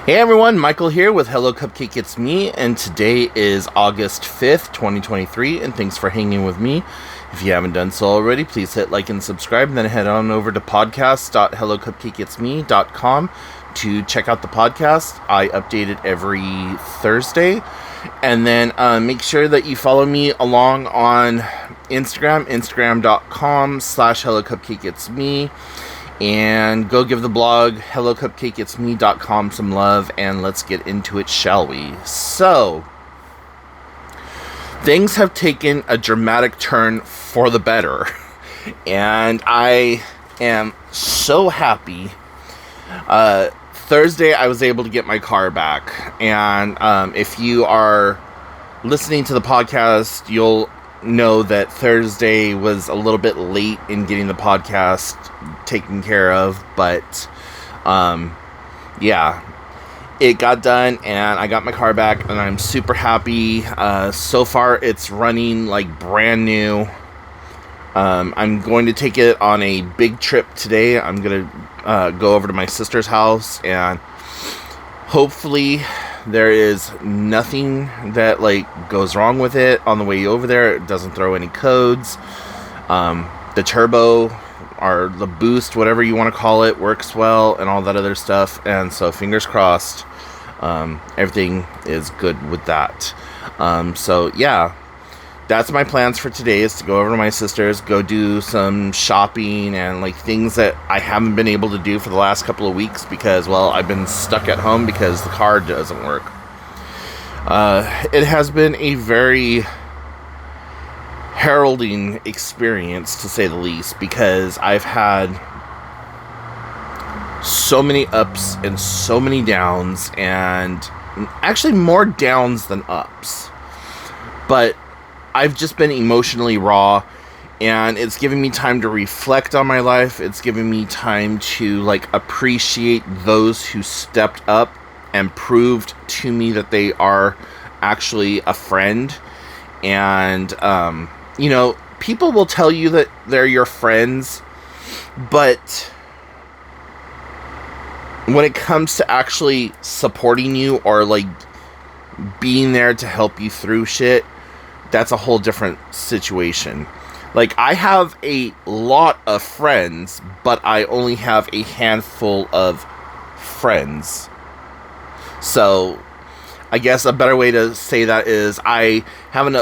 Hey everyone, Michael here with Hello Cupcake It's Me, and today is August 5th, 2023, and thanks for hanging with me. If you haven't done so already, please hit like and subscribe, and then head on over to podcast.hellocupcakeitsme.com to check out the podcast. I update it every Thursday, and then make sure that you follow me along on Instagram, instagram.com/hellocupcakeitsme. And go give the blog hellocupcakeitsme.com some love, and let's get into it, shall we? So, things have taken a dramatic turn for the better, and I am so happy. Thursday, I was able to get my car back, and if you are listening to the podcast, you'll know that Thursday was a little bit late in getting the podcast taken care of, but yeah, it got done and I got my car back and I'm super happy. So far it's running like brand new. I'm going to take it on a big trip today. I'm gonna go over to my sister's house, and hopefully there is nothing that goes wrong with it on the way over there. It doesn't throw any codes. The turbo or the boost, whatever you want to call it, works well and all that other stuff. And so fingers crossed, everything is good with that. So yeah, that's my plans for today, is to go over to my sister's, go do some shopping and things that I haven't been able to do for the last couple of weeks because, well, I've been stuck at home because the car doesn't work. It has been a very heralding experience, to say the least, because I've had so many ups and so many downs, and actually more downs than ups. But I've just been emotionally raw, and it's giving me time to reflect on my life. It's giving me time to appreciate those who stepped up and proved to me that they are actually a friend. And people will tell you that they're your friends, but when it comes to actually supporting you or being there to help you through shit, that's a whole different situation. I have a lot of friends, but I only have a handful of friends. So, I guess a better way to say that is I have an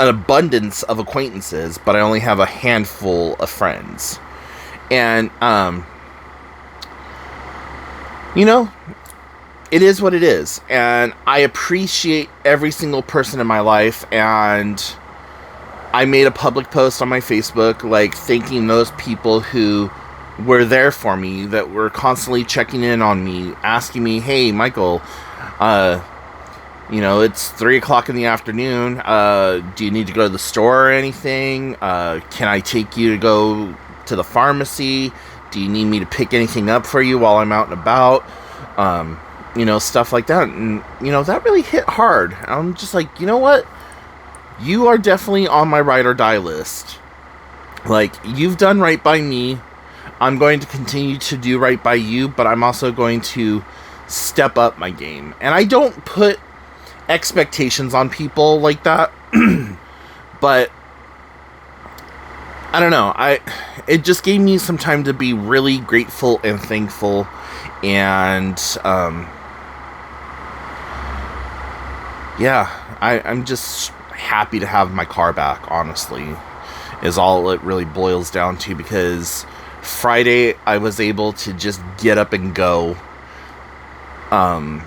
abundance of acquaintances, but I only have a handful of friends. And, it is what it is, and I appreciate every single person in my life. And I made a public post on my Facebook, thanking those people who were there for me, that were constantly checking in on me, asking me, "Hey, Michael, it's 3:00 in the afternoon. Do you need to go to the store or anything? Can I take you to go to the pharmacy? Do you need me to pick anything up for you while I'm out and about?" Stuff like that. And, that really hit hard. I'm just you know what? You are definitely on my ride or die list. You've done right by me. I'm going to continue to do right by you, but I'm also going to step up my game. And I don't put expectations on people like that. But I don't know. It just gave me some time to be really grateful and thankful. And yeah, I'm just happy to have my car back, honestly, is all it really boils down to, because Friday I was able to just get up and go. I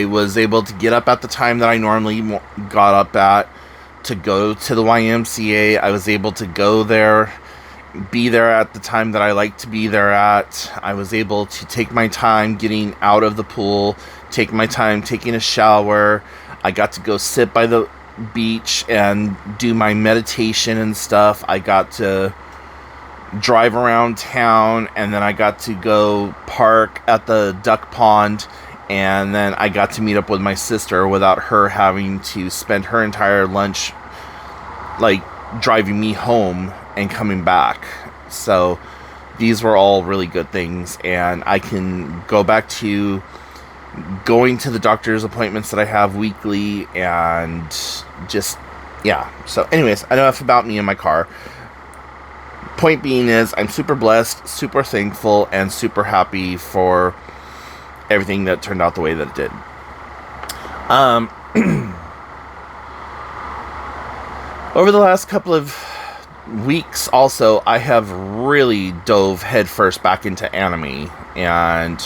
was able to get up at the time that I normally got up at to go to the YMCA. I was able to go there, be there at the time that I like to be there at. I was able to take my time getting out of the pool, take my time taking a shower. I got to go sit by the beach and do my meditation and stuff. I got to drive around town, and then I got to go park at the duck pond, and then I got to meet up with my sister without her having to spend her entire lunch driving me home and coming back. So these were all really good things, and I can go back to going to the doctor's appointments that I have weekly, and just, yeah. So anyways, enough about me and my car. Point being is, I'm super blessed, super thankful, and super happy for everything that turned out the way that it did. Over the last couple of weeks also, I have really dove headfirst back into anime, and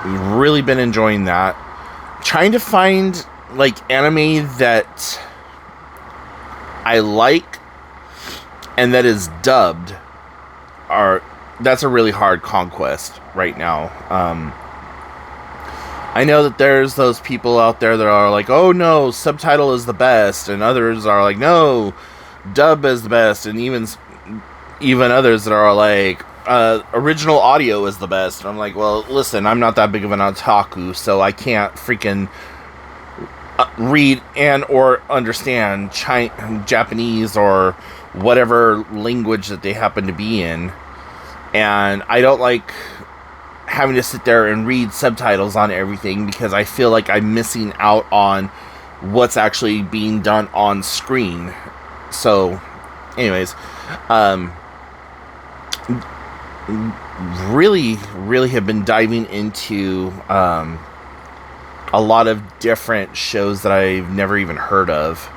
really been enjoying that. Trying to find like anime that I like and that is dubbed that's a really hard conquest right now. I know that there's those people out there that are like, oh no, subtitle is the best, and others are like, no, dub is the best, and even others that are like, original audio is the best. And I'm like, well, listen, I'm not that big of an otaku, so I can't freaking read and or understand Japanese or whatever language that they happen to be in, and I don't like having to sit there and read subtitles on everything, because I feel like I'm missing out on what's actually being done on screen. So anyways, really have been diving into a lot of different shows that I've never even heard of.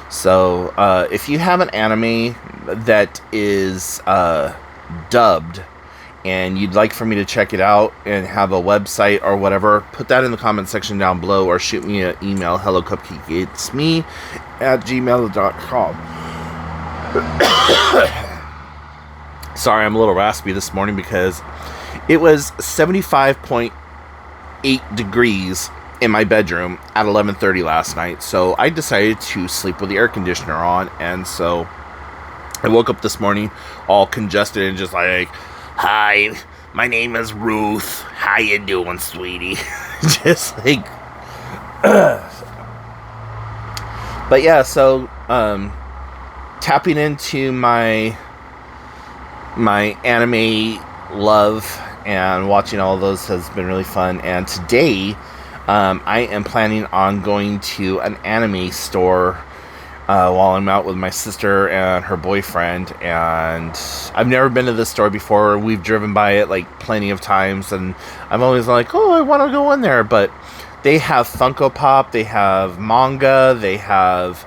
So if you have an anime that is dubbed and you'd like for me to check it out and have a website or whatever, put that in the comment section down below, or shoot me an email, hellocupcakeitsme @gmail.com. Sorry, I'm a little raspy this morning because it was 75.8 degrees in my bedroom at 11:30 last night, so I decided to sleep with the air conditioner on, and so I woke up this morning all congested and just like, hi, my name is Ruth, how you doing, sweetie? Just like, but yeah, so tapping into my anime love and watching all of those has been really fun. And today I am planning on going to an anime store while I'm out with my sister and her boyfriend, and I've never been to this store before. We've driven by it like plenty of times, and I'm always like, oh, I want to go in there. But they have Funko Pop, they have manga, they have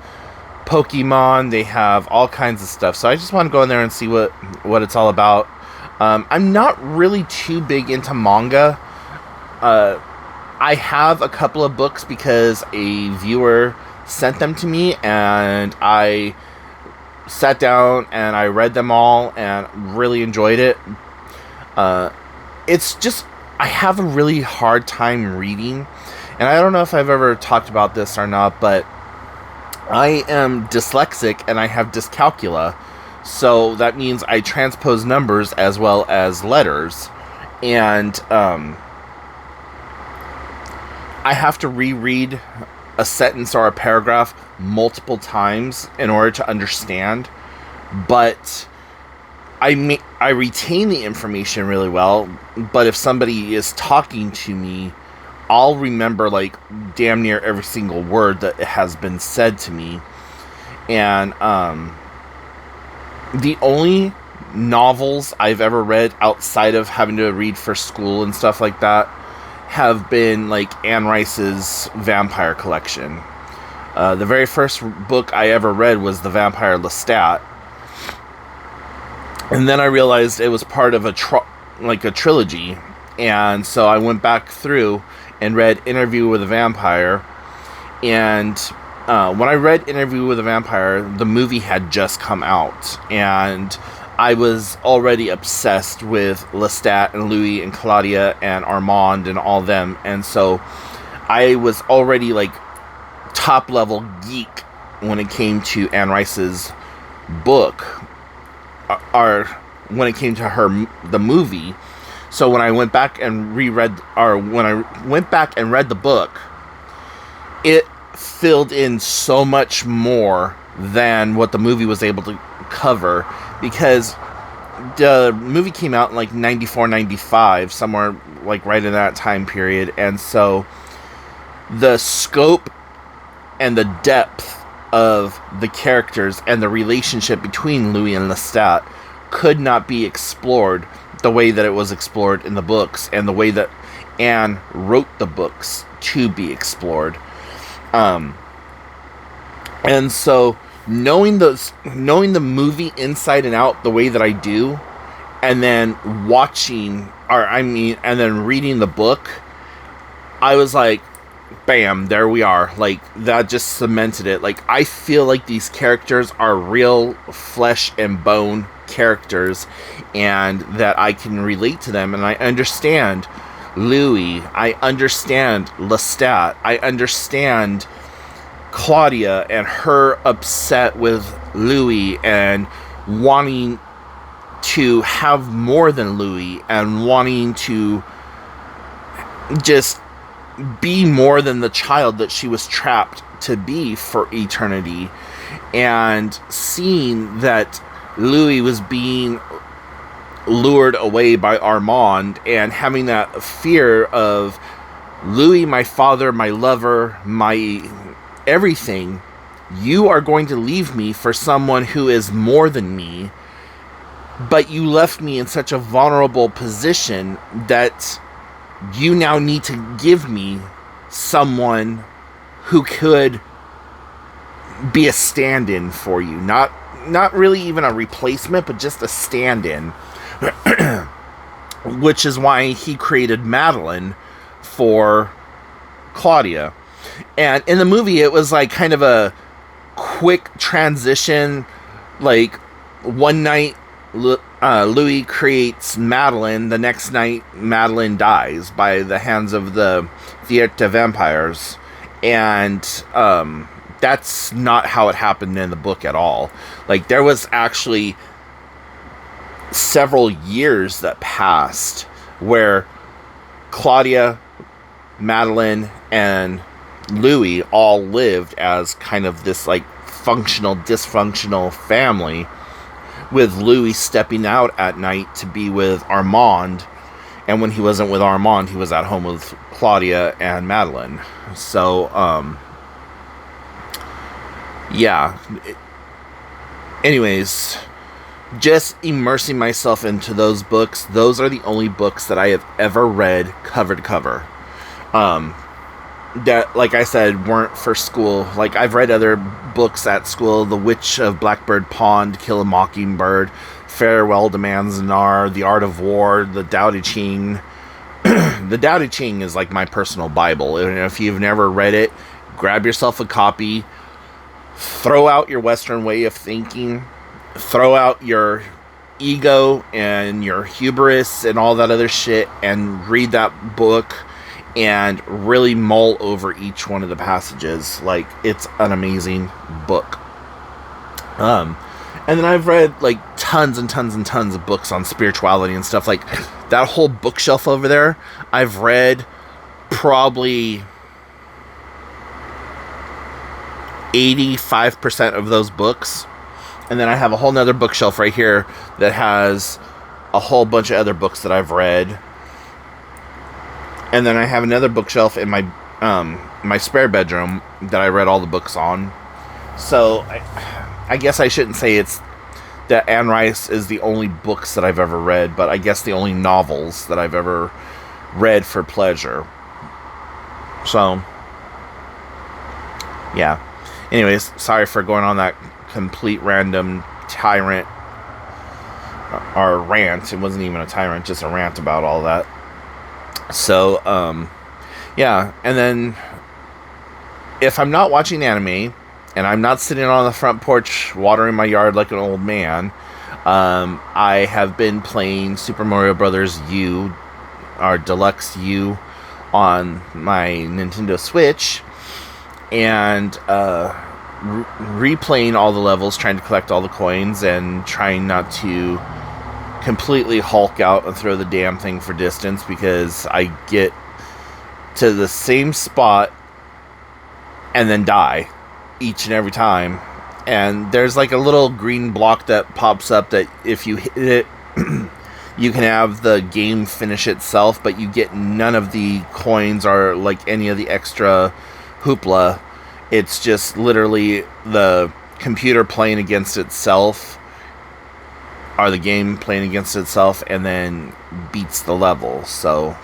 Pokemon, they have all kinds of stuff. So I just want to go in there and see what it's all about. I'm not really too big into manga. I have a couple of books because a viewer sent them to me, and I sat down and I read them all and really enjoyed it. It's just, I have a really hard time reading, and I don't know if I've ever talked about this or not, but I am dyslexic and I have dyscalculia, so that means I transpose numbers as well as letters, and I have to reread a sentence or a paragraph multiple times in order to understand, but I retain the information really well. But if somebody is talking to me, I'll remember like damn near every single word that has been said to me. And the only novels I've ever read outside of having to read for school and stuff like that have been like Anne Rice's vampire collection. The very first book I ever read was The Vampire Lestat, and then I realized it was part of a trilogy, and so I went back through and read Interview with a Vampire. And when I read Interview with a Vampire, the movie had just come out, and I was already obsessed with Lestat and Louis and Claudia and Armand and all them, and so I was already like top level geek when it came to Anne Rice's book, or when it came to the movie. So when I went back and read the book, it filled in so much more than what the movie was able to cover, because the movie came out in like 94, 95, somewhere like right in that time period. And so the scope and the depth of the characters and the relationship between Louis and Lestat could not be explored the way that it was explored in the books, and the way that Anne wrote the books to be explored. And so knowing the movie inside and out the way that I do, and then and then reading the book, I was like, bam, there we are. Like, that just cemented it. Like, I feel like these characters are real flesh and bone characters, and that I can relate to them, and I understand Louis, I understand Lestat, I understand Claudia and her upset with Louis and wanting to have more than Louis, and wanting to just be more than the child that she was trapped to be for eternity, and seeing that Louis was being lured away by Armand, and having that fear of, Louis, my father, my lover, my everything, you are going to leave me for someone who is more than me, but you left me in such a vulnerable position that you now need to give me someone who could be a stand-in for you. Not really even a replacement, but just a stand-in. Which is why he created Madeline for Claudia. And in the movie, it was like kind of a quick transition. Like, one night Louis creates Madeline, the next night Madeline dies by the hands of the Vieta vampires. And that's not how it happened in the book at all. Like, there was actually several years that passed where Claudia, Madeline, and Louis all lived as kind of this like functional, dysfunctional family, with Louis stepping out at night to be with Armand, and when he wasn't with Armand, he was at home with Claudia and Madeline. So yeah, anyways, just immersing myself into those books. Those are the only books that I have ever read cover to cover. That, like I said, weren't for school. Like, I've read other books at school: The Witch of Blackbird Pond, Kill a Mockingbird, Farewell to Manzanar, The Art of War, The Tao Te Ching. The Tao Te Ching is like my personal Bible. And if you've never read it, grab yourself a copy. Throw out your Western way of thinking. Throw out your ego and your hubris and all that other shit, and read that book and really mull over each one of the passages. Like, it's an amazing book. And then I've read like tons and tons and tons of books on spirituality and stuff. Like, that whole bookshelf over there, I've read probably 85% of those books. And then I have a whole nother bookshelf right here that has a whole bunch of other books that I've read. And then I have another bookshelf in my my spare bedroom that I read all the books on. So I guess I shouldn't say it's that Anne Rice is the only books that I've ever read, but I guess the only novels that I've ever read for pleasure. So yeah. Anyways, sorry for going on that complete random tyrant or rant. It wasn't even a tyrant, just a rant about all that. So yeah, and then if I'm not watching anime and I'm not sitting on the front porch watering my yard like an old man, I have been playing Super Mario Brothers U, or Deluxe U, on my Nintendo Switch, and replaying all the levels, trying to collect all the coins, and trying not to completely hulk out and throw the damn thing for distance, because I get to the same spot and then die each and every time. And there's like a little green block that pops up that if you hit it you can have the game finish itself, but you get none of the coins or like any of the extra hoopla. It's just literally the computer playing against itself, or the game playing against itself, and then beats the level. So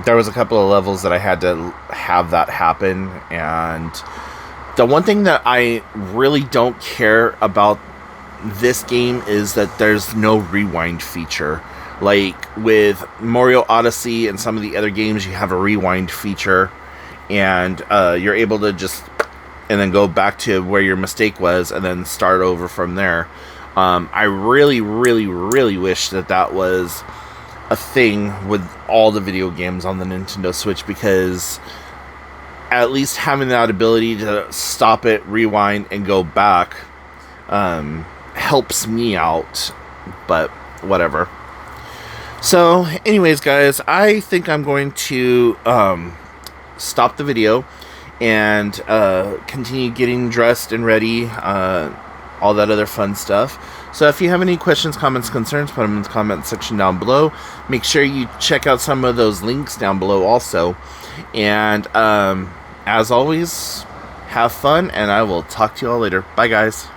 there was a couple of levels that I had to have that happen, and the one thing that I really don't care about this game is that there's no rewind feature. Like with Mario Odyssey and some of the other games, you have a rewind feature, and you're able to just and then go back to where your mistake was and then start over from there. I really, really, really wish that that was a thing with all the video games on the Nintendo Switch, because at least having that ability to stop it, rewind, and go back helps me out, but whatever. So anyways, guys, I think I'm going to stop the video and continue getting dressed and ready, all that other fun stuff. So if you have any questions, comments, concerns, put them in the comment section down below. Make sure you check out some of those links down below also. And as always, have fun, and I will talk to you all later. Bye, guys.